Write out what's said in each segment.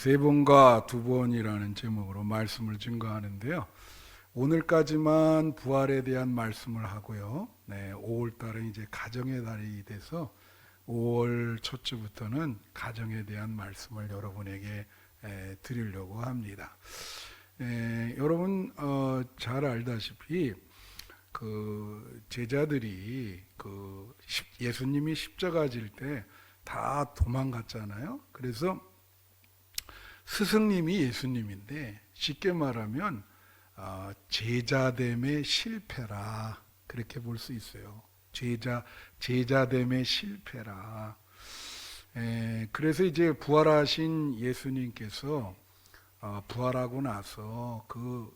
세 번과 두 번이라는 제목으로 말씀을 증거하는데요. 오늘까지만 부활에 대한 말씀을 하고요. 5월 달은 이제 가정의 달이 돼서 5월 첫 주부터는 가정에 대한 말씀을 여러분에게 드리려고 합니다. 여러분 잘 알다시피 그 제자들이 예수님이 십자가 질 때 다 도망갔잖아요. 그래서 스승님이 예수님인데 쉽게 말하면 제자됨의 실패라 그렇게 볼 수 있어요. 제자됨의 실패라. 그래서 이제 부활하신 예수님께서 부활하고 나서 그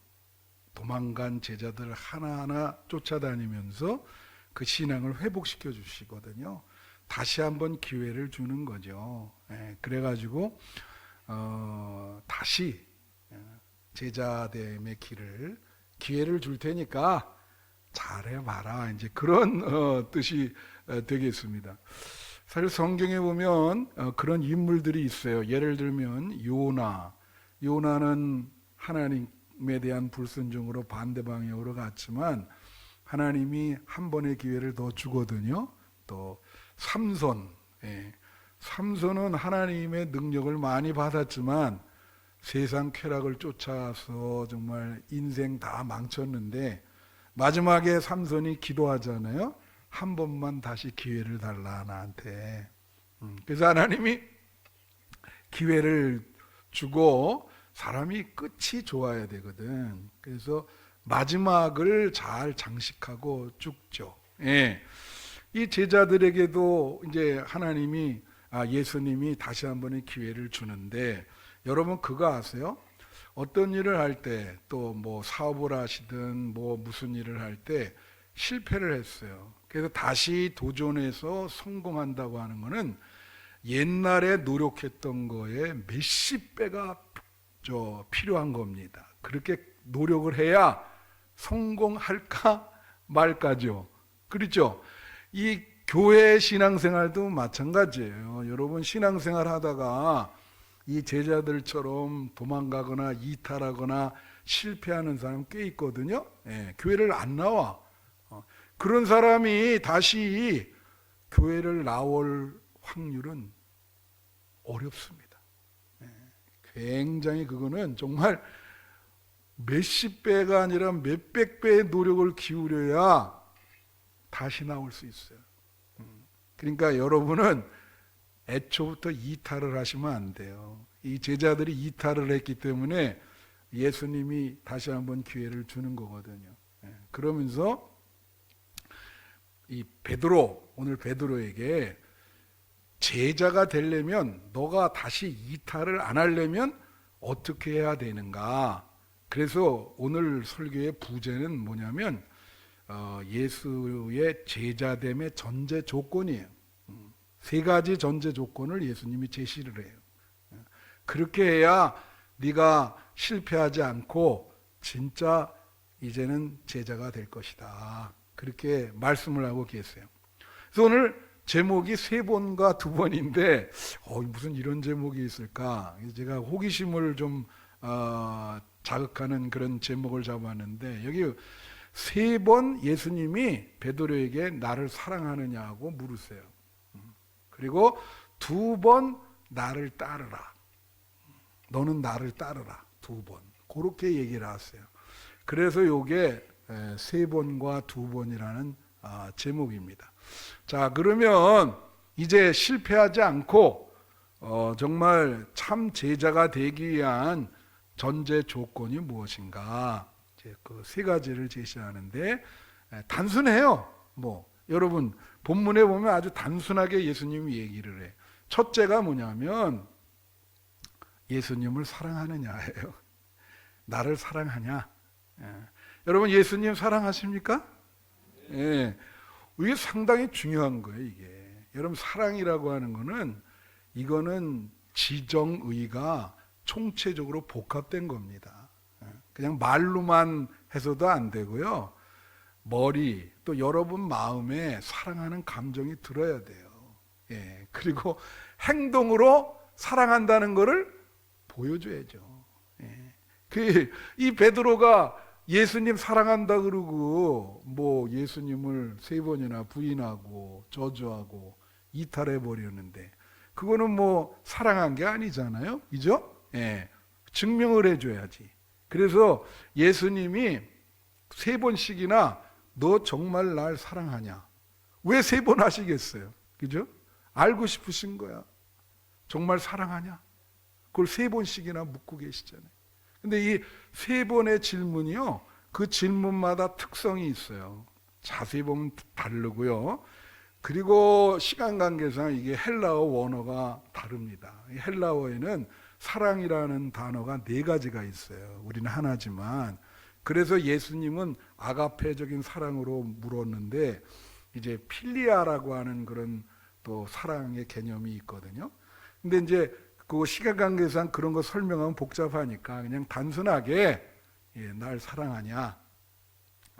도망간 제자들 하나하나 쫓아다니면서 그 신앙을 회복시켜 주시거든요. 다시 한번 기회를 주는 거죠. 그래가지고 다시 제자됨의 기회를 줄 테니까 잘해봐라. 이제 그런 뜻이 되겠습니다. 사실 성경에 보면 그런 인물들이 있어요. 예를 들면 요나는 하나님에 대한 불순종으로 반대 방향으로 갔지만 하나님이 한 번의 기회를 더 주거든요. 또 삼손은 하나님의 능력을 많이 받았지만 세상 쾌락을 쫓아서 정말 인생 다 망쳤는데 마지막에 삼손이 기도하잖아요. 한 번만 다시 기회를 달라 나한테. 그래서 하나님이 기회를 주고 사람이 끝이 좋아야 되거든. 그래서 마지막을 잘 장식하고 죽죠. 이 제자들에게도 이제 예수님이 다시 한 번의 기회를 주는데 여러분 그거 아세요? 어떤 일을 할 때 또 뭐 사업을 하시든 뭐 무슨 일을 할 때 실패를 했어요. 그래서 다시 도전해서 성공한다고 하는 거는 옛날에 노력했던 거에 몇십 배가 필요한 겁니다. 그렇게 노력을 해야 성공할까 말까죠. 그렇죠? 이 교회 신앙생활도 마찬가지예요. 여러분 신앙생활 하다가 이 제자들처럼 도망가거나 이탈하거나 실패하는 사람 꽤 있거든요. 교회를 안 나와. 그런 사람이 다시 교회를 나올 확률은 어렵습니다. 굉장히 그거는 정말 몇십 배가 아니라 몇백 배의 노력을 기울여야 다시 나올 수 있어요. 그러니까 여러분은 애초부터 이탈을 하시면 안 돼요. 이 제자들이 이탈을 했기 때문에 예수님이 다시 한번 기회를 주는 거거든요. 그러면서 이 오늘 베드로에게 제자가 되려면 너가 다시 이탈을 안 하려면 어떻게 해야 되는가? 그래서 오늘 설교의 부제는 뭐냐면 예수의 제자됨의 전제 조건이에요. 세 가지 전제 조건을 예수님이 제시를 해요. 그렇게 해야 네가 실패하지 않고 진짜 이제는 제자가 될 것이다. 그렇게 말씀을 하고 계세요. 그래서 오늘 제목이 세 번과 두 번인데 무슨 이런 제목이 있을까? 제가 호기심을 좀 자극하는 그런 제목을 잡았는데 여기 세 번 예수님이 베드로에게 나를 사랑하느냐고 물으세요. 그리고 두 번 나를 따르라. 너는 나를 따르라. 두 번. 그렇게 얘기를 하세요. 그래서 이게 세 번과 두 번이라는 제목입니다. 자, 그러면 이제 실패하지 않고 정말 참 제자가 되기 위한 전제 조건이 무엇인가? 그 세 가지를 제시하는데 단순해요. 여러분 본문에 보면 아주 단순하게 예수님이 얘기를 해. 첫째가 뭐냐면 예수님을 사랑하느냐예요. 나를 사랑하냐? 여러분 예수님 사랑하십니까? 이게 상당히 중요한 거예요. 이게 여러분 사랑이라고 하는 거는 이거는 지정의가 총체적으로 복합된 겁니다. 그냥 말로만 해서도 안 되고요. 머리 또 여러분 마음에 사랑하는 감정이 들어야 돼요. 그리고 행동으로 사랑한다는 것을 보여줘야죠. 예. 이 베드로가 예수님 사랑한다 그러고 뭐 예수님을 3번이나 부인하고 저주하고 이탈해 버렸는데 그거는 뭐 사랑한 게 아니잖아요. 그죠? 예. 증명을 해줘야지. 그래서 예수님이 3번씩이나 너 정말 날 사랑하냐? 왜 3번 하시겠어요? 그죠? 알고 싶으신 거야. 정말 사랑하냐? 그걸 3번씩이나 묻고 계시잖아요. 근데 이 3번의 질문이요, 그 질문마다 특성이 있어요. 자세히 보면 다르고요. 그리고 시간 관계상 이게 헬라어 원어가 다릅니다. 헬라어에는 사랑이라는 단어가 4가지가 있어요. 우리는 하나지만. 그래서 예수님은 아가페적인 사랑으로 물었는데 이제 필리아라고 하는 그런 또 사랑의 개념이 있거든요. 근데 이제 그 시간 관계상 그런 거 설명하면 복잡하니까 그냥 단순하게 날 사랑하냐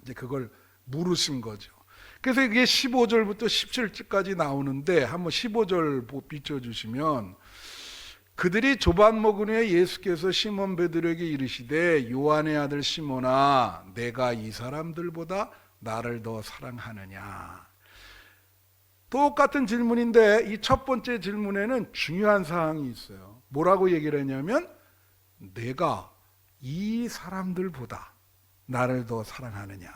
이제 그걸 물으신 거죠. 그래서 이게 15절부터 17절까지 나오는데 한번 15절 비춰주시면 그들이 조반 먹은 후에 예수께서 시몬 베드로에게 이르시되 요한의 아들 시몬아 내가 이 사람들보다 나를 더 사랑하느냐. 똑같은 질문인데 이 첫 번째 질문에는 중요한 사항이 있어요. 뭐라고 얘기를 했냐면 내가 이 사람들보다 나를 더 사랑하느냐.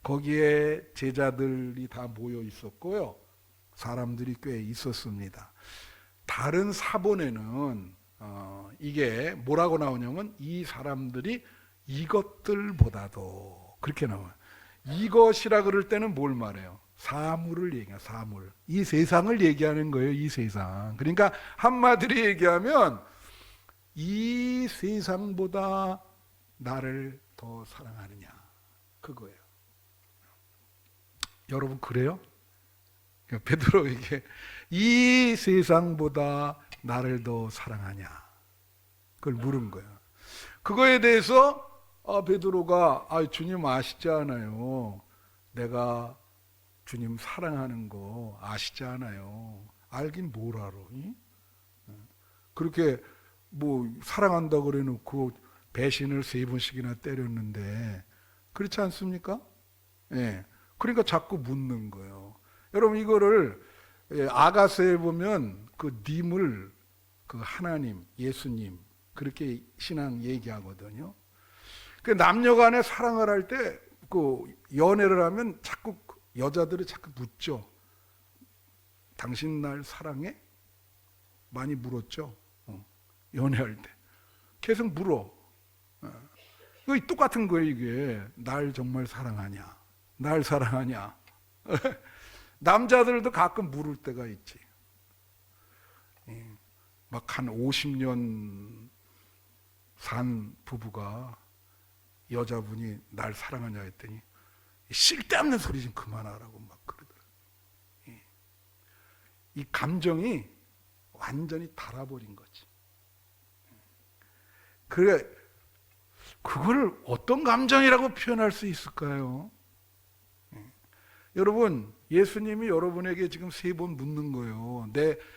거기에 제자들이 다 모여 있었고요. 사람들이 꽤 있었습니다. 다른 사본에는 이게 뭐라고 나오냐면 이 사람들이 이것들보다도 그렇게 나와요. 이것이라 그럴 때는 뭘 말해요? 사물을 얘기해요. 사물. 이 세상을 얘기하는 거예요. 이 세상. 그러니까 한마디로 얘기하면 이 세상보다 나를 더 사랑하느냐. 그거예요. 여러분 그래요? 베드로에게 이 세상보다 나를 더 사랑하냐. 그걸 물은 거예요. 그거에 대해서 베드로가 주님 아시지 않아요. 내가 주님 사랑하는 거 아시지 않아요. 알긴 뭘 알아. 그렇게 뭐 사랑한다고 그래 놓고 배신을 3번씩이나 때렸는데 그렇지 않습니까? 예. 그러니까 자꾸 묻는 거예요. 여러분 이거를 아가서에 보면 그 님을 그 하나님, 예수님 그렇게 신앙 얘기하거든요. 그 남녀간에 사랑을 할 때 그 연애를 하면 자꾸 여자들이 자꾸 묻죠. 당신 날 사랑해? 많이 물었죠. 연애할 때 계속 물어. 이거 똑같은 거예요. 이게 날 정말 사랑하냐? 날 사랑하냐? 남자들도 가끔 물을 때가 있지. 막 한 50년 산 부부가 여자분이 날 사랑하냐 했더니 쓸데없는 소리 좀 그만하라고 막 그러더라고요. 이 감정이 완전히 닳아버린 거지. 그래, 그걸 어떤 감정이라고 표현할 수 있을까요? 여러분, 예수님이 여러분에게 지금 3번 묻는 거예요.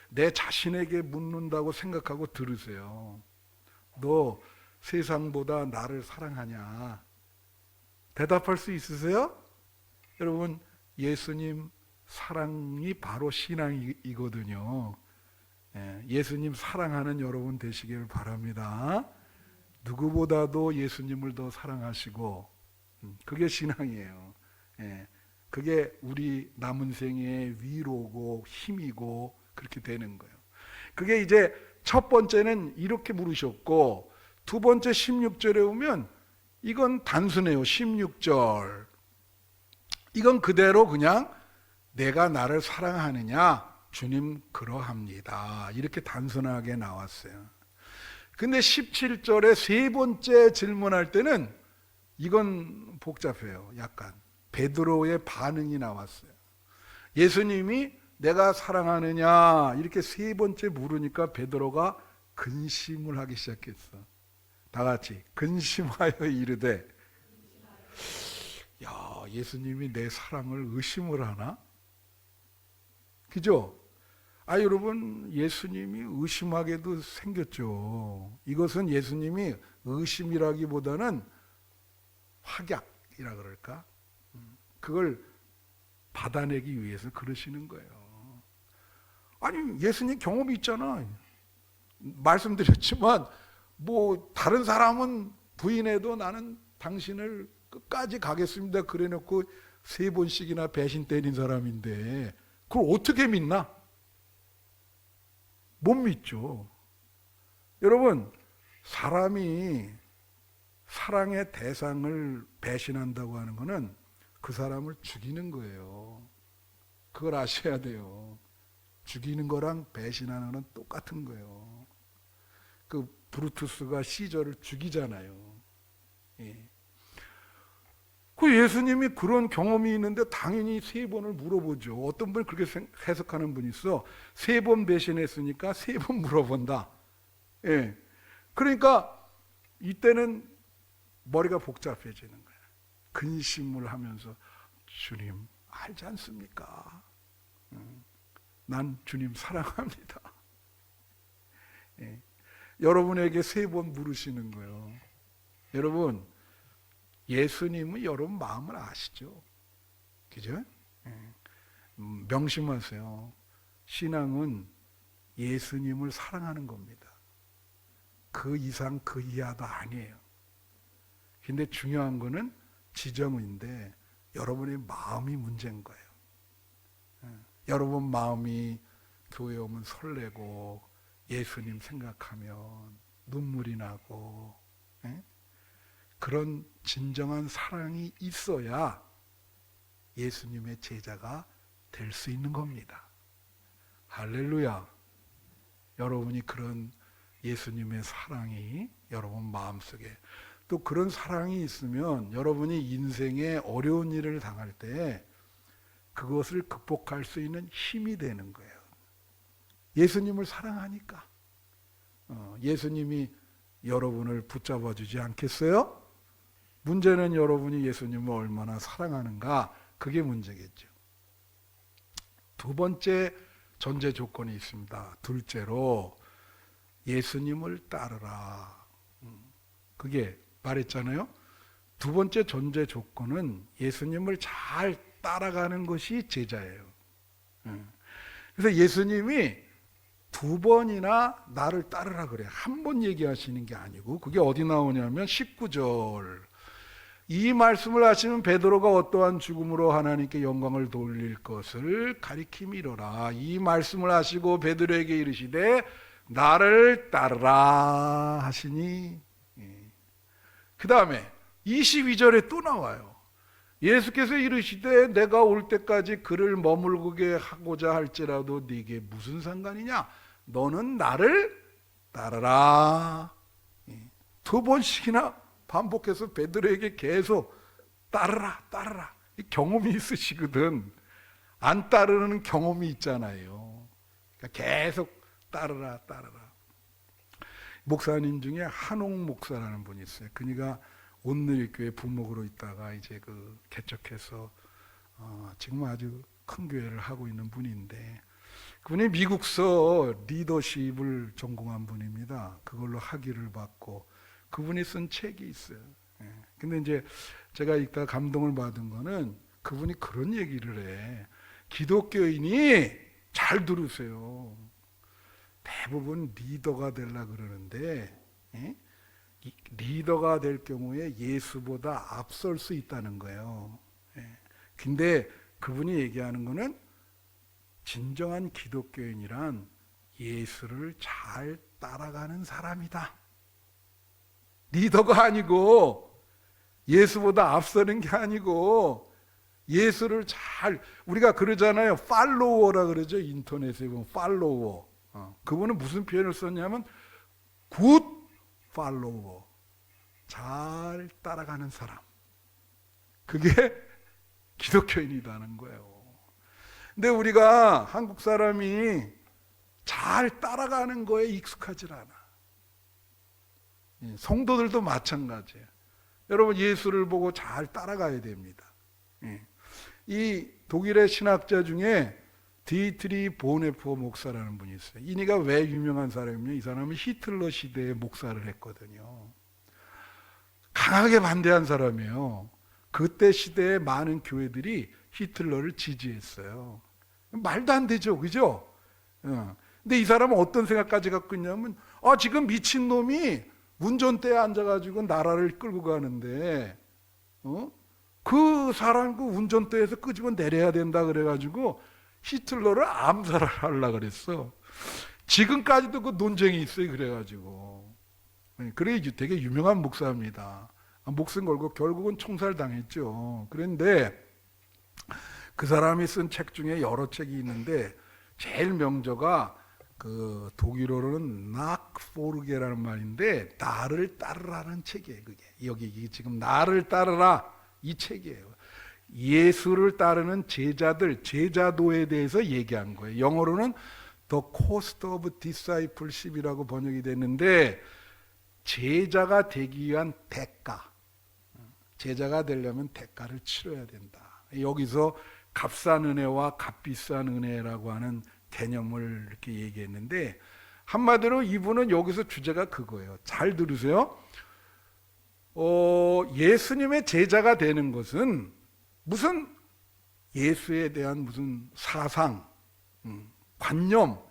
내 자신에게 묻는다고 생각하고 들으세요. 너 세상보다 나를 사랑하냐? 대답할 수 있으세요? 여러분, 예수님 사랑이 바로 신앙이거든요. 예수님 사랑하는 여러분 되시길 바랍니다. 누구보다도 예수님을 더 사랑하시고 그게 신앙이에요. 그게 우리 남은 생의 위로고 힘이고 그렇게 되는 거예요. 그게 이제 첫 번째는 이렇게 물으셨고 두 번째 16절에 오면 이건 단순해요. 16절 이건 그대로 그냥 내가 나를 사랑하느냐 주님 그러합니다. 이렇게 단순하게 나왔어요. 근데 17절에 3번째 질문할 때는 이건 복잡해요. 약간 베드로의 반응이 나왔어요. 예수님이 내가 사랑하느냐 이렇게 3번째 물으니까 베드로가 근심을 하기 시작했어. 다 같이 근심하여 이르되 야 예수님이 내 사랑을 의심을 하나? 그죠? 여러분, 예수님이 의심하게도 생겼죠. 이것은 예수님이 의심이라기보다는 확약이라 그럴까? 그걸 받아내기 위해서 그러시는 거예요. 아니, 예수님 경험이 있잖아. 말씀드렸지만 뭐 다른 사람은 부인해도 나는 당신을 끝까지 가겠습니다 그래 놓고 3번씩이나 배신 때린 사람인데 그걸 어떻게 믿나? 못 믿죠. 여러분, 사람이 사랑의 대상을 배신한다고 하는 것은 그 사람을 죽이는 거예요. 그걸 아셔야 돼요. 죽이는 거랑 배신하는 건 똑같은 거예요. 그 브루투스가 시저를 죽이잖아요. 예. 그 예수님이 그런 경험이 있는데 당연히 3번을 물어보죠. 어떤 분이 그렇게 해석하는 분이 있어. 3번 배신했으니까 3번 물어본다. 예. 그러니까 이때는 머리가 복잡해지는 거예요. 근심을 하면서 주님 알지 않습니까? 난 주님 사랑합니다. 예. 여러분에게 3번 물으시는 거예요. 여러분, 예수님은 여러분 마음을 아시죠? 그죠? 예. 명심하세요. 신앙은 예수님을 사랑하는 겁니다. 그 이상 그 이하도 아니에요. 근데 중요한 거는 지정인데 여러분의 마음이 문제인 거예요. 여러분 마음이 교회 오면 설레고 예수님 생각하면 눈물이 나고 그런 진정한 사랑이 있어야 예수님의 제자가 될 수 있는 겁니다. 할렐루야. 여러분이 그런 예수님의 사랑이 여러분 마음속에 또 그런 사랑이 있으면 여러분이 인생에 어려운 일을 당할 때 그것을 극복할 수 있는 힘이 되는 거예요. 예수님을 사랑하니까. 예수님이 여러분을 붙잡아 주지 않겠어요? 문제는 여러분이 예수님을 얼마나 사랑하는가, 그게 문제겠죠. 2번째 전제 조건이 있습니다. 둘째로 예수님을 따르라. 그게 말했잖아요. 2번째 전제 조건은 예수님을 잘 따라가는 것이 제자예요. 그래서 예수님이 2번이나 나를 따르라 그래요. 한 번 얘기하시는 게 아니고 그게 어디 나오냐면 19절. 이 말씀을 하시면 베드로가 어떠한 죽음으로 하나님께 영광을 돌릴 것을 가리킴이로라. 이 말씀을 하시고 베드로에게 이르시되 나를 따르라 하시니. 그 다음에 22절에 또 나와요. 예수께서 이르시되 내가 올 때까지 그를 머물게 하고자 할지라도 네게 무슨 상관이냐? 너는 나를 따르라. 2번씩이나 반복해서 베드로에게 계속 따르라 따르라. 경험이 있으시거든. 안 따르는 경험이 있잖아요. 그러니까 계속 따르라 따르라. 목사님 중에 한옥 목사라는 분이 있어요. 그니까 온누리교회 부목으로 있다가 이제 그 개척해서 지금 아주 큰 교회를 하고 있는 분인데 그분이 미국서 리더십을 전공한 분입니다. 그걸로 학위를 받고 그분이 쓴 책이 있어요. 근데 이제 제가 읽다 감동을 받은 거는 그분이 그런 얘기를 해. 기독교인이 잘 들으세요. 대부분 리더가 되려고 그러는데 리더가 될 경우에 예수보다 앞설 수 있다는 거예요. 근데 그분이 얘기하는 거는 진정한 기독교인이란 예수를 잘 따라가는 사람이다. 리더가 아니고 예수보다 앞서는 게 아니고 예수를 잘, 우리가 그러잖아요. 팔로워라 그러죠. 인터넷에 보면 팔로워. 그분은 무슨 표현을 썼냐면 굿 팔로워. 잘 따라가는 사람. 그게 기독교인이라는 거예요. 근데 우리가 한국 사람이 잘 따라가는 거에 익숙하지 않아. 성도들도 마찬가지예요. 여러분 예수를 보고 잘 따라가야 됩니다. 이 독일의 신학자 중에 디트리 보네포 목사라는 분이 있어요. 이니가 왜 유명한 사람이냐? 이 사람은 히틀러 시대에 목사를 했거든요. 강하게 반대한 사람이에요. 그때 시대에 많은 교회들이 히틀러를 지지했어요. 말도 안 되죠, 그죠? 근데 이 사람은 어떤 생각까지 갖고 있냐면, 지금 미친놈이 운전대에 앉아가지고 나라를 끌고 가는데, 그 운전대에서 끄집어 내려야 된다 그래가지고 히틀러를 암살하려고 그랬어. 지금까지도 그 논쟁이 있어요, 그래가지고. 그래, 되게 유명한 목사입니다. 목숨 걸고 결국은 총살당했죠. 그런데 그 사람이 쓴 책 중에 여러 책이 있는데 제일 명저가 그 독일어로는 낙포르게라는 말인데 나를 따르라는 책이에요. 그게 여기 지금 나를 따르라 이 책이에요. 예수를 따르는 제자들, 제자도에 대해서 얘기한 거예요. 영어로는 The Cost of Discipleship이라고 번역이 됐는데 제자가 되기 위한 대가, 제자가 되려면 대가를 치러야 된다. 여기서 값싼 은혜와 값비싼 은혜라고 하는 개념을 이렇게 얘기했는데 한마디로 이분은 여기서 주제가 그거예요. 잘 들으세요. 예수님의 제자가 되는 것은 무슨 예수에 대한 무슨 사상, 관념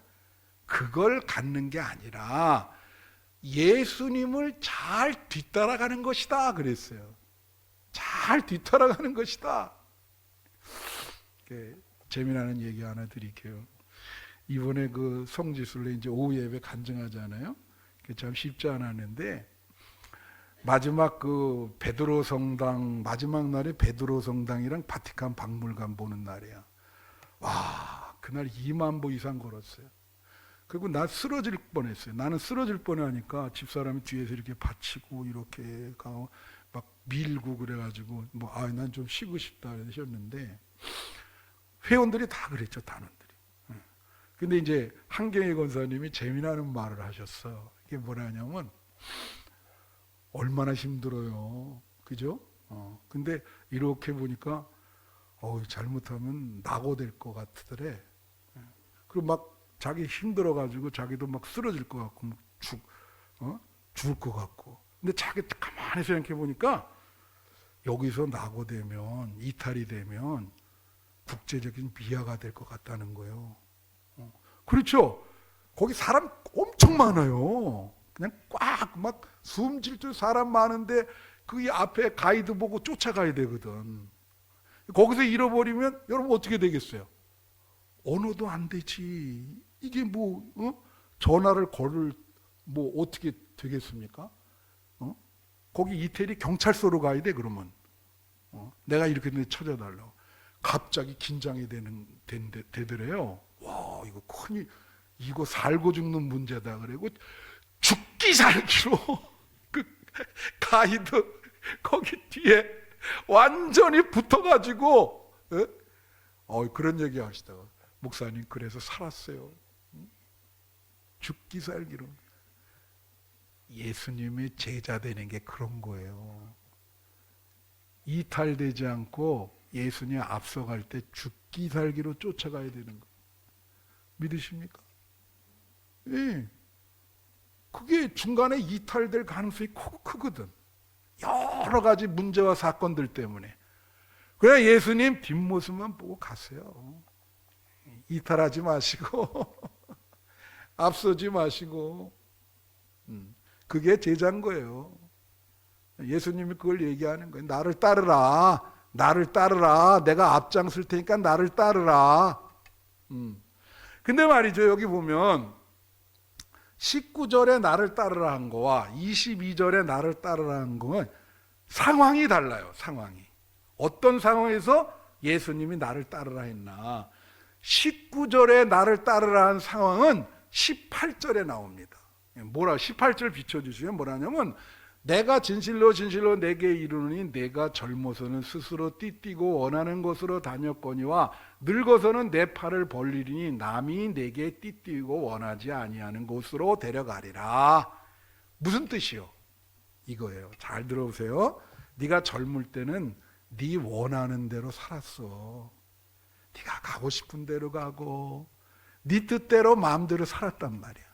그걸 갖는 게 아니라 예수님을 잘 뒤따라가는 것이다 그랬어요. 잘 뒤따라가는 것이다. 재미나는 얘기 하나 드릴게요. 이번에 그 성지순례 이제 오후 예배 간증하잖아요. 참 쉽지 않았는데 마지막 그 베드로 성당 마지막 날에 베드로 성당이랑 바티칸 박물관 보는 날이야. 와, 그날 2만 보 이상 걸었어요. 그리고 나 쓰러질 뻔했어요. 나는 쓰러질 뻔하니까 집사람이 뒤에서 이렇게 받치고 이렇게 가고 막 밀고 그래가지고 난 좀 쉬고 싶다 그러셨는데 회원들이 다 그랬죠, 단원들이. 근데 이제 한경희 권사님이 재미나는 말을 하셨어. 이게 뭐냐면 얼마나 힘들어요, 그죠? 근데 이렇게 보니까 잘못하면 낙오될 것 같더래. 그리고 막 자기 힘들어가지고 자기도 막 쓰러질 것 같고 죽을 것 같고. 근데 자기 가만히 생각해 보니까 여기서 낙오되면 이탈이 되면 국제적인 비하가 될 것 같다는 거예요. 그렇죠? 거기 사람 엄청 많아요. 그냥 꽉 막 숨질 줄 사람 많은데 그 앞에 가이드 보고 쫓아가야 되거든. 거기서 잃어버리면 여러분 어떻게 되겠어요? 언어도 안 되지. 이게 전화를 걸을 어떻게 되겠습니까? 거기 이태리 경찰서로 가야 돼 그러면. 내가 이렇게 찾아달라고. 갑자기 긴장이 되더래요. 와, 이거 큰일, 이거 살고 죽는 문제다 그러고 죽기 살기로 그 가이드 거기 뒤에 완전히 붙어가지고 그런 얘기 하시다가 목사님 그래서 살았어요. 죽기 살기로. 예수님의 제자 되는 게 그런 거예요. 이탈되지 않고 예수님 앞서갈 때 죽기 살기로 쫓아가야 되는 거예요. 믿으십니까? 예. 그게 중간에 이탈될 가능성이 크거든. 여러 가지 문제와 사건들 때문에. 그래 예수님 뒷모습만 보고 가세요. 이탈하지 마시고 앞서지 마시고. 그게 제자인 거예요. 예수님이 그걸 얘기하는 거예요. 나를 따르라. 나를 따르라. 내가 앞장설 테니까 나를 따르라. 근데 말이죠. 여기 보면 19절에 나를 따르라 한 거와 22절에 나를 따르라 한 거는 상황이 달라요. 상황이. 어떤 상황에서 예수님이 나를 따르라 했나. 19절에 나를 따르라 한 상황은 18절에 나옵니다. 18절 비춰주시면 뭐라냐면 내가 진실로 진실로 내게 이르노니 내가 젊어서는 스스로 띠띠고 원하는 곳으로 다녔거니와 늙어서는 내 팔을 벌리리니 남이 내게 띠띠고 원하지 아니하는 곳으로 데려가리라. 무슨 뜻이요? 이거예요. 잘 들어보세요. 네가 젊을 때는 네 원하는 대로 살았어. 네가 가고 싶은 대로 가고 네 뜻대로 마음대로 살았단 말이야.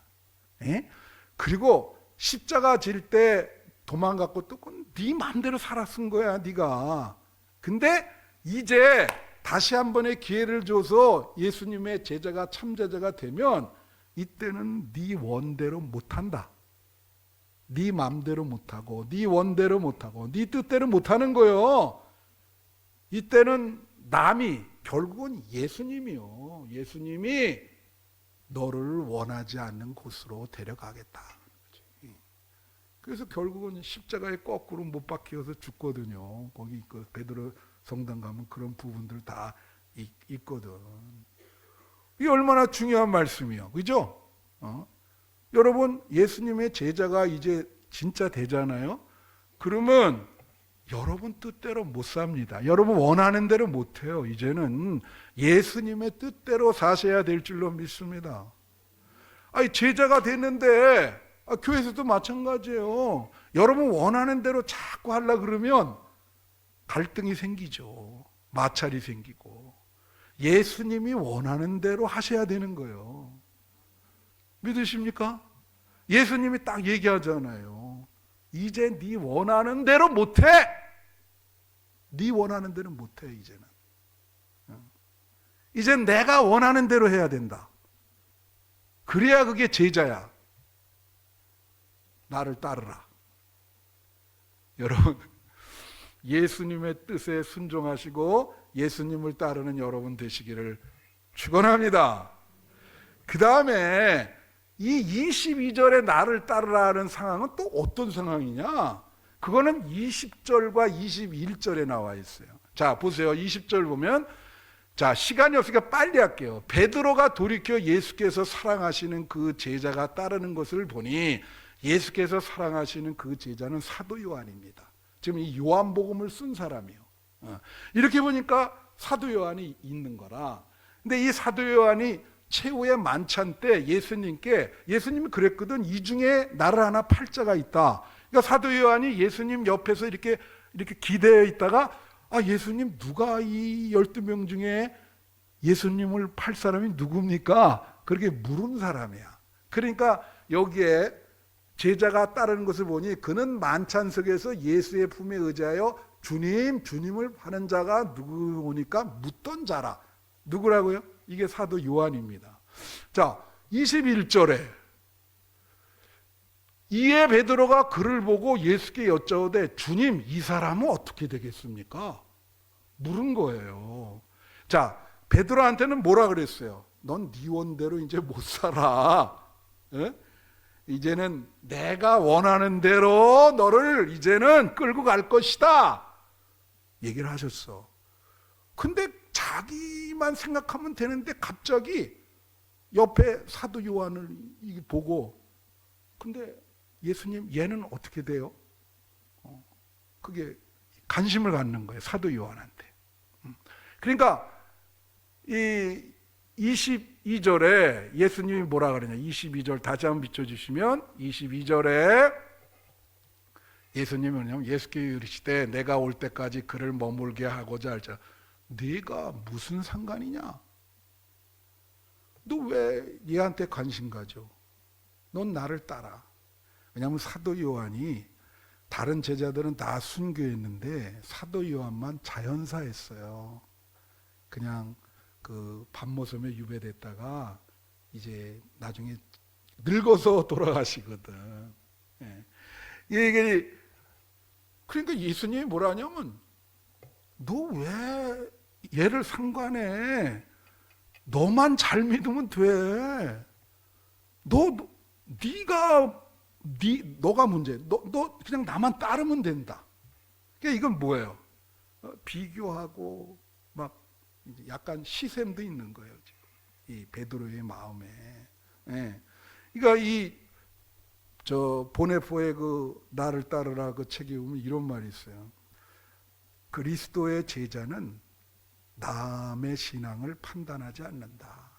에? 그리고 십자가 질 때 도망갔고 또 네 마음대로 살았은 거야, 네가. 근데 이제 다시 한 번의 기회를 줘서 예수님의 제자가 참제자가 되면 이때는 네 원대로 못한다. 네 마음대로 못하고 네 원대로 못하고 네 뜻대로 못하는 거예요. 이때는 남이, 결국은 예수님이요, 예수님이 너를 원하지 않는 곳으로 데려가겠다. 그래서 결국은 십자가에 거꾸로 못 박혀서 죽거든요. 거기 그 베드로 성당 가면 그런 부분들 다 있거든. 이게 얼마나 중요한 말씀이야, 그죠? 여러분, 예수님의 제자가 이제 진짜 되잖아요. 그러면 여러분 뜻대로 못 삽니다. 여러분 원하는 대로 못 해요. 이제는 예수님의 뜻대로 사셔야 될 줄로 믿습니다. 아니, 제자가 됐는데 교회에서도 마찬가지예요. 여러분 원하는 대로 자꾸 하려고 그러면 갈등이 생기죠. 마찰이 생기고. 예수님이 원하는 대로 하셔야 되는 거예요. 믿으십니까? 예수님이 딱 얘기하잖아요. 이제 네 원하는 대로 못해. 네 원하는 대로 못해. 이제는. 이제 내가 원하는 대로 해야 된다. 그래야 그게 제자야. 나를 따르라. 여러분, 예수님의 뜻에 순종하시고 예수님을 따르는 여러분 되시기를 축원합니다. 그 다음에 이 22절에 나를 따르라는 상황은 또 어떤 상황이냐? 그거는 20절과 21절에 나와 있어요. 자, 보세요. 20절 보면, 자, 시간이 없으니까 빨리 할게요. 베드로가 돌이켜 예수께서 사랑하시는 그 제자가 따르는 것을 보니 예수께서 사랑하시는 그 제자는 사도 요한입니다. 지금 이 요한복음을 쓴 사람이에요. 이렇게 보니까 사도 요한이 있는 거라. 근데 이 사도 요한이 최후의 만찬 때 예수님이 그랬거든. 이 중에 나를 하나 팔자가 있다. 그러니까 사도 요한이 예수님 옆에서 이렇게 기대어 있다가, 예수님, 누가 이 12명 중에 예수님을 팔 사람이 누굽니까? 그렇게 물은 사람이야. 그러니까 여기에 제자가 따르는 것을 보니 그는 만찬석에서 예수의 품에 의지하여 주님을 파는 자가 누구니까 묻던 자라. 누구라고요? 이게 사도 요한입니다. 자, 21절에 이에 베드로가 그를 보고 예수께 여짜오되 주님, 이 사람은 어떻게 되겠습니까? 물은 거예요. 자, 베드로한테는 뭐라 그랬어요? 넌 네 원대로 이제 못 살아. 에? 이제는 내가 원하는 대로 너를 이제는 끌고 갈 것이다. 얘기를 하셨어. 근데 자기만 생각하면 되는데 갑자기 옆에 사도 요한을 보고, 근데 예수님, 얘는 어떻게 돼요? 그게 관심을 갖는 거예요, 사도 요한한테. 그러니까 이 22절에 예수님이 뭐라 그러냐? 22절 다시 한번 비춰주시면, 22절에 예수님이 뭐냐면, 예수께 이르시되 내가 올 때까지 그를 머물게 하고자 할자. 네가 무슨 상관이냐? 너 왜 얘한테 관심 가져? 넌 나를 따라. 왜냐하면 사도 요한이, 다른 제자들은 다 순교했는데 사도 요한만 자연사했어요. 그냥 그 밤모섬에 유배됐다가 이제 나중에 늙어서 돌아가시거든. 이게 그러니까 예수님이 뭐라 하냐면, 너 왜 얘를 상관해? 너만 잘 믿으면 돼. 너가 문제. 너 그냥 나만 따르면 된다. 그러니까 이건 뭐예요? 비교하고 막 약간 시샘도 있는 거예요, 지금. 이 베드로의 마음에. 그러니까 보네포의 그 나를 따르라 그 책에 보면 이런 말이 있어요. 그리스도의 제자는 남의 신앙을 판단하지 않는다.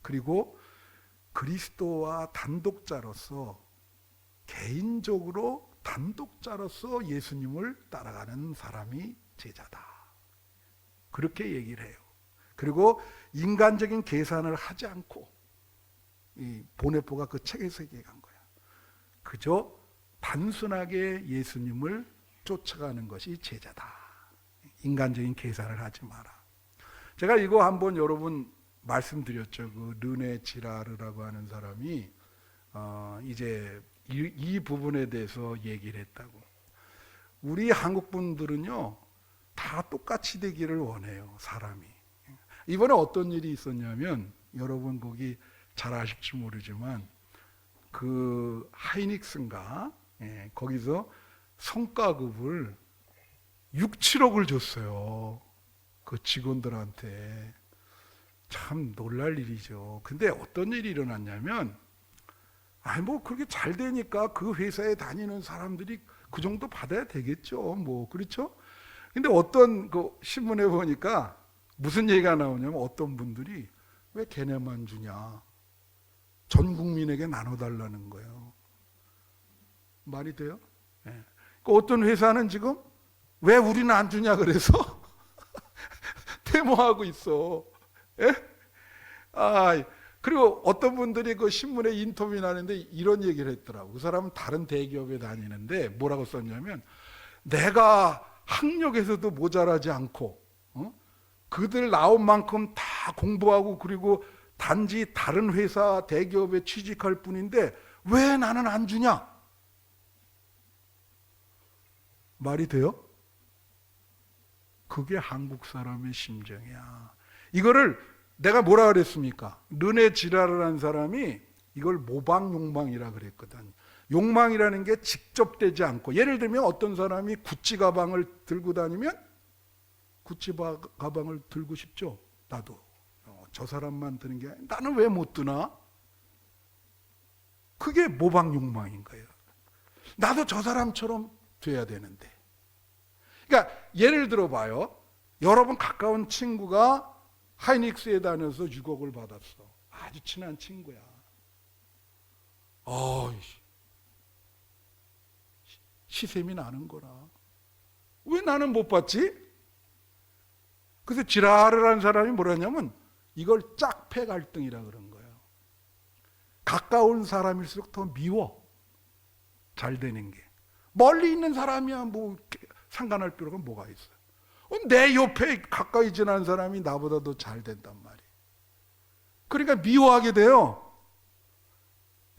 그리고 그리스도와 개인적으로 단독자로서 예수님을 따라가는 사람이 제자다. 그렇게 얘기를 해요. 그리고 인간적인 계산을 하지 않고 이 보네포가 그 책에서 얘기한 거야. 그저 단순하게 예수님을 쫓아가는 것이 제자다. 인간적인 계산을 하지 마라. 제가 이거 한번 여러분 말씀드렸죠. 그 르네 지라르라고 하는 사람이 이제 이 부분에 대해서 얘기를 했다고. 우리 한국 분들은요 다 똑같이 되기를 원해요. 사람이. 이번에 어떤 일이 있었냐면 여러분 거기 잘 아실지 모르지만 그 하이닉스인가 거기서 성과급을 6, 7억을 줬어요. 그 직원들한테. 참 놀랄 일이죠. 근데 어떤 일이 일어났냐면 뭐 그렇게 잘 되니까 그 회사에 다니는 사람들이 그 정도 받아야 되겠죠. 뭐 그렇죠? 근데 어떤 그 신문에 보니까 무슨 얘기가 나오냐면 어떤 분들이 왜 걔네만 주냐? 전 국민에게 나눠달라는 거예요. 말이 돼요? 네. 어떤 회사는 지금 왜 우리는 안 주냐 그래서 데모하고 있어. 예? 그리고 어떤 분들이 그 신문에 인터뷰 하는데 이런 얘기를 했더라고. 그 사람은 다른 대기업에 다니는데 뭐라고 썼냐면 내가 학력에서도 모자라지 않고 그들 나온 만큼 다 공부하고 그리고 단지 다른 회사 대기업에 취직할 뿐인데 왜 나는 안 주냐? 말이 돼요? 그게 한국 사람의 심정이야. 이거를 내가 뭐라 그랬습니까? 르네 지라르라는 사람이 이걸 모방 욕망이라 그랬거든. 욕망이라는 게 직접 되지 않고, 예를 들면 어떤 사람이 구찌 가방을 들고 다니면 구찌 가방을 들고 싶죠. 나도 저 사람만 드는 게 나는 왜 못 드나? 그게 모방 욕망인 거예요. 나도 저 사람처럼 돼야 되는데. 그러니까 예를 들어 봐요. 여러분 가까운 친구가 하이닉스에 다녀서 6억을 받았어. 아주 친한 친구야. 시샘이 나는 거라. 왜 나는 못 받지? 그래서 지라르라는 사람이 뭐라냐면 이걸 짝패 갈등이라 그런 거예요. 가까운 사람일수록 더 미워. 잘 되는 게. 멀리 있는 사람이야 뭐 상관할 필요가 뭐가 있어요. 내 옆에 가까이 지난 사람이 나보다 더 잘 된단 말이에요. 그러니까 미워하게 돼요.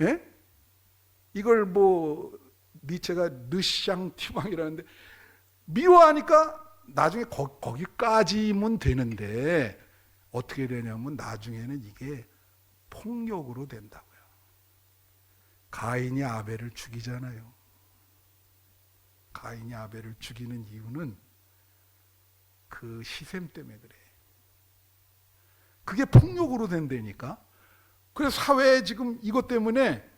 예? 이걸 뭐 니체가 르샹 티방이라는데 미워하니까 나중에 거기까지면 되는데 어떻게 되냐면 나중에는 이게 폭력으로 된다고요. 가인이 아벨을 죽이잖아요. 가인이 아벨을 죽이는 이유는 그 시샘 때문에 그래. 그게 폭력으로 된다니까. 그래서 사회에 지금 이것 때문에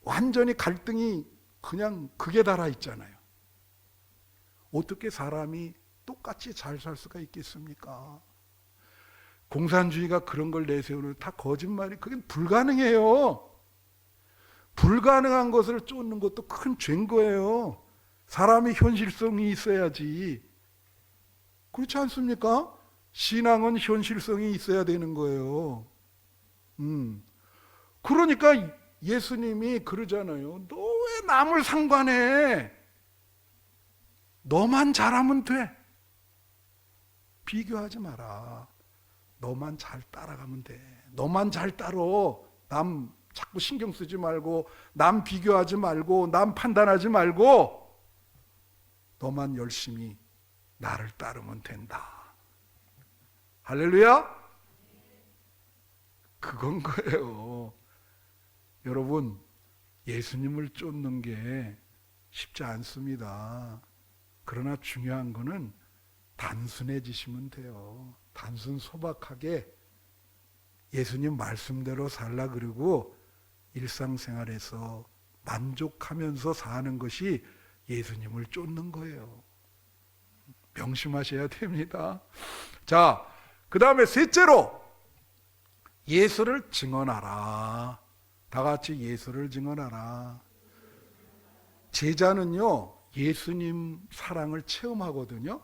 완전히 갈등이 그냥 극에 달아 있잖아요. 어떻게 사람이 똑같이 잘 살 수가 있겠습니까? 공산주의가 그런 걸 내세우는 다 거짓말이, 그게 불가능해요. 불가능한 것을 쫓는 것도 큰 죄인 거예요. 사람이 현실성이 있어야지. 그렇지 않습니까? 신앙은 현실성이 있어야 되는 거예요. 그러니까 예수님이 그러잖아요. 너 왜 남을 상관해? 너만 잘하면 돼. 비교하지 마라. 너만 잘 따라가면 돼. 너만 잘 따라. 남 자꾸 신경 쓰지 말고, 남 비교하지 말고, 남 판단하지 말고, 너만 열심히 나를 따르면 된다. 할렐루야? 그건 거예요. 여러분, 예수님을 쫓는 게 쉽지 않습니다. 그러나 중요한 거는 단순해지시면 돼요. 단순 소박하게 예수님 말씀대로 살라 그러고 일상생활에서 만족하면서 사는 것이 예수님을 쫓는 거예요. 명심하셔야 됩니다. 자, 그 다음에 셋째로 예수를 증언하라. 다 같이 예수를 증언하라. 제자는요, 예수님 사랑을 체험하거든요.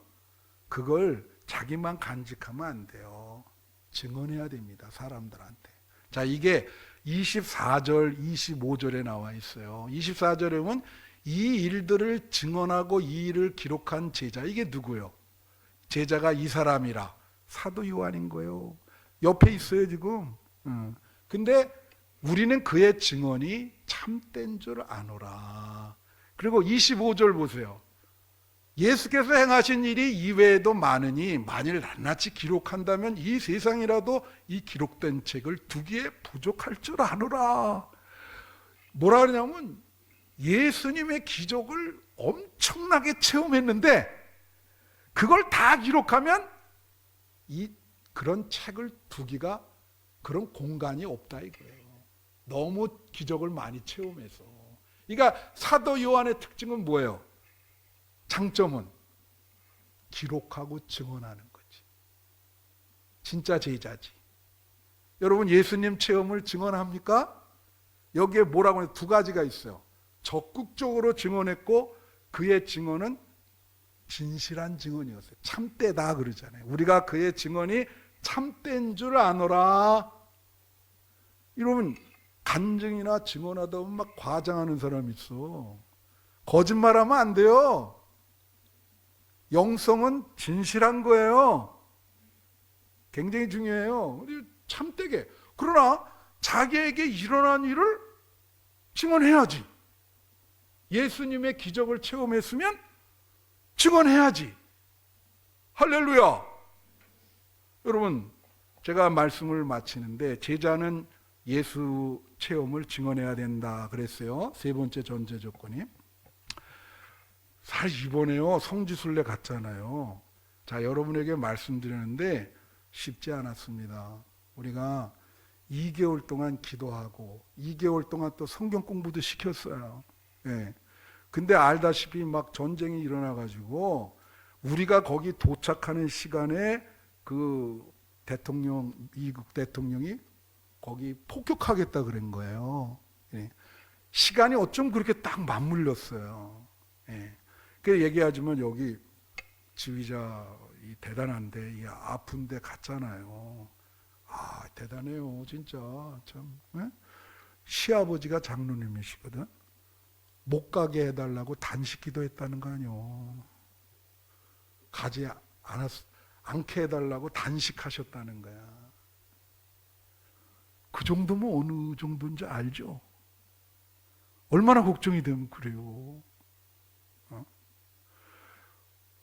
그걸 자기만 간직하면 안 돼요. 증언해야 됩니다. 사람들한테. 자, 이게 24절, 25절에 나와 있어요. 24절에 보면 이 일들을 증언하고 이 일을 기록한 제자, 이게 누구요? 제자가 이 사람이라 사도 요한인 거예요. 옆에 있어요 지금. 근데 우리는 그의 증언이 참된 줄 아노라. 그리고 25절 보세요. 예수께서 행하신 일이 이외에도 많으니 만일 낱낱이 기록한다면 이 세상이라도 이 기록된 책을 두기에 부족할 줄 아노라. 뭐라 그러냐면 예수님의 기적을 엄청나게 체험했는데 그걸 다 기록하면 그런 책을 두기가 그런 공간이 없다 이거예요. 너무 기적을 많이 체험해서. 그러니까 사도 요한의 특징은 뭐예요? 장점은 기록하고 증언하는 거지. 진짜 제자지. 여러분 예수님 체험을 증언합니까? 여기에 뭐라고 해요? 두 가지가 있어요. 적극적으로 증언했고 그의 증언은 진실한 증언이었어요. 참되다 그러잖아요. 우리가 그의 증언이 참된 줄 아노라. 이러면 간증이나 증언하다 보면 막 과장하는 사람이 있어. 거짓말하면 안 돼요. 영성은 진실한 거예요. 굉장히 중요해요. 참되게. 그러나 자기에게 일어난 일을 증언해야지. 예수님의 기적을 체험했으면 증언해야지. 할렐루야. 여러분 제가 말씀을 마치는데 제자는 예수 체험을 증언해야 된다 그랬어요. 세 번째 전제 조건이. 사실 이번에요 성지순례 갔잖아요. 자, 여러분에게 말씀드리는데 쉽지 않았습니다. 우리가 2개월 동안 기도하고 2개월 동안 또 성경 공부도 시켰어요. 예. 근데 알다시피 막 전쟁이 일어나가지고 우리가 거기 도착하는 시간에 그 대통령, 미국 대통령이 거기 폭격하겠다 그런 거예요. 예. 시간이 어쩜 그렇게 딱 맞물렸어요. 예. 그 얘기하지만 여기 지휘자 대단한데 이 아픈데 갔잖아요. 아 대단해요 진짜 참. 예? 시아버지가 장로님이시거든. 못 가게 해달라고 단식 기도했다는 거 아니요. 가지 않게 해달라고 단식하셨다는 거야. 그 정도면 어느 정도인지 알죠? 얼마나 걱정이 되면 그래요.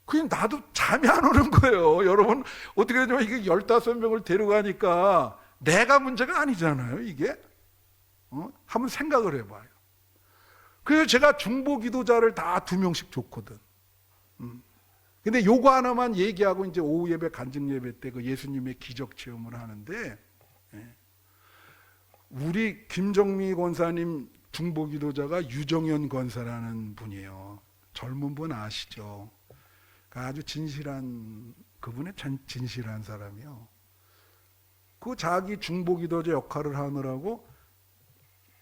그냥 나도 잠이 안 오는 거예요. 여러분 어떻게 되냐면 이게 15명을 데려가니까 내가 문제가 아니잖아요 이게. 한번 생각을 해봐요. 그래서 제가 중보 기도자를 다 2명씩 줬거든. 근데 요거 하나만 얘기하고 이제 오후 예배 간증 예배 때 그 예수님의 기적 체험을 하는데, 우리 김정미 권사님 중보 기도자가 유정현 권사라는 분이에요. 젊은 분 아시죠? 아주 진실한, 그분의 진실한 사람이요. 그 자기 중보 기도자 역할을 하느라고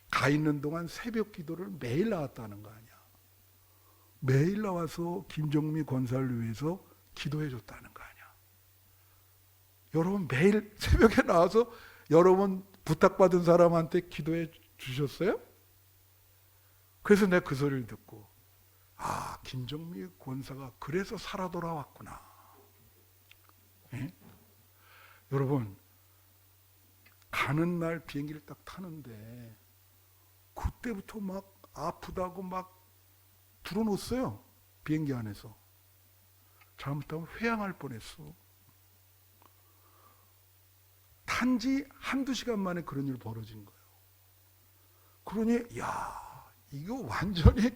가 있는 동안 새벽 기도를 매일 나왔다는 거 아니야. 매일 나와서 김정미 권사를 위해서 기도해 줬다는 거 아니야. 여러분 매일 새벽에 나와서 여러분 부탁받은 사람한테 기도해 주셨어요? 그래서 내가 그 소리를 듣고, 아, 김정미 권사가 그래서 살아 돌아왔구나. 예? 여러분 가는 날 비행기를 딱 타는데 그때부터 막 아프다고 막 불어넣었어요. 비행기 안에서. 잘못하면 회항할 뻔했어. 탄지 한두 시간 만에 그런 일 벌어진 거예요. 그러니 야 이거 완전히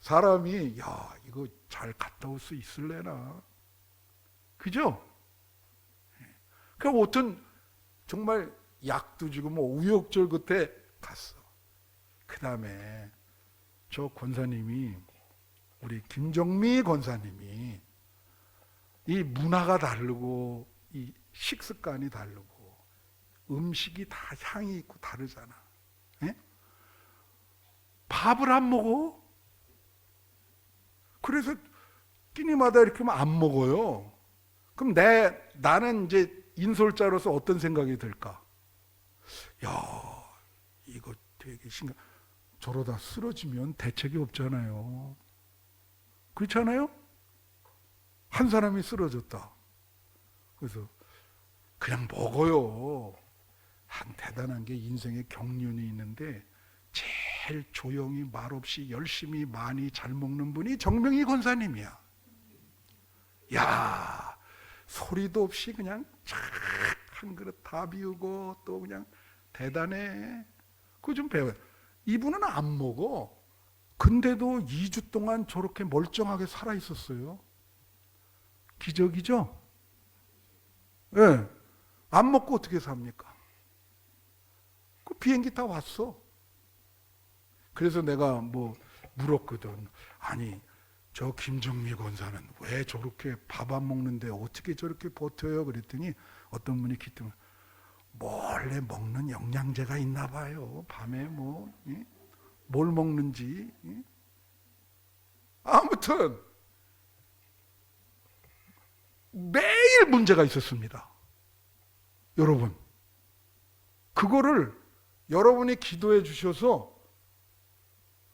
사람이 야 이거 잘 갔다 올 수 있을래나. 그죠? 그러니까 어떤 정말 약도 주고 뭐 우여곡절 끝에 갔어. 그 다음에 저 권사님이, 우리 김정미 권사님이 이 문화가 다르고 이 식습관이 다르고 음식이 다 향이 있고 다르잖아. 예? 밥을 안 먹어. 그래서 끼니마다 이렇게 하면 안 먹어요. 그럼 나는 이제 인솔자로서 어떤 생각이 들까? 야, 이거 되게 저러다 쓰러지면 대책이 없잖아요. 그렇잖아요? 한 사람이 쓰러졌다. 그래서 그냥 먹어요. 한 대단한 게 인생의 경륜이 있는데 제일 조용히 말없이 열심히 많이 잘 먹는 분이 정명희 권사님이야. 야, 소리도 없이 그냥 착 한 그릇 다 비우고 또 그냥 대단해. 그거 좀 배워요. 이분은 안 먹어. 근데도 2주 동안 저렇게 멀쩡하게 살아 있었어요. 기적이죠? 예. 네. 안 먹고 어떻게 삽니까? 그 비행기 타 왔어. 그래서 내가 뭐 물었거든. 아니, 저 김정미 권사는 왜 저렇게 밥 안 먹는데 어떻게 저렇게 버텨요? 그랬더니 어떤 분이 기특해. 몰래 먹는 영양제가 있나 봐요. 밤에 뭘 먹는지. 아무튼 매일 문제가 있었습니다. 여러분, 그거를 여러분이 기도해 주셔서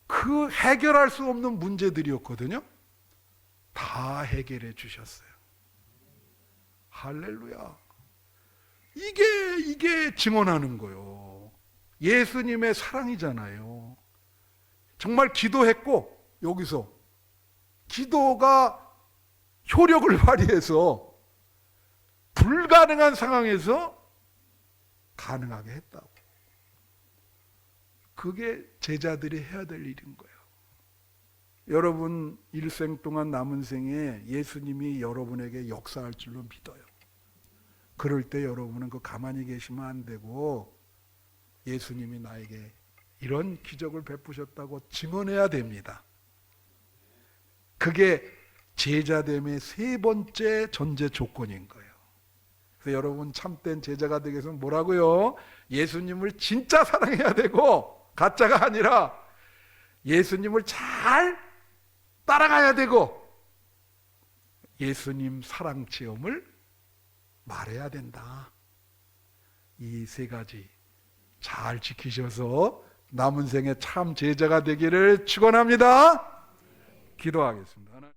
그 해결할 수 없는 문제들이었거든요. 다 해결해 주셨어요. 할렐루야. 이게 증언하는 거예요. 예수님의 사랑이잖아요. 정말 기도했고, 여기서 기도가 효력을 발휘해서 불가능한 상황에서 가능하게 했다고. 그게 제자들이 해야 될 일인 거예요. 여러분 일생 동안 남은 생에 예수님이 여러분에게 역사할 줄로 믿어요. 그럴 때 여러분은 그 가만히 계시면 안 되고 예수님이 나에게 이런 기적을 베푸셨다고 증언해야 됩니다. 그게 제자됨의 세 번째 전제 조건인 거예요. 그래서 여러분 참된 제자가 되기 위해서는 뭐라고요? 예수님을 진짜 사랑해야 되고 가짜가 아니라 예수님을 잘 따라가야 되고 예수님 사랑 체험을 말해야 된다. 이 세 가지 잘 지키셔서 남은 생에 참 제자가 되기를 축원합니다. 기도하겠습니다.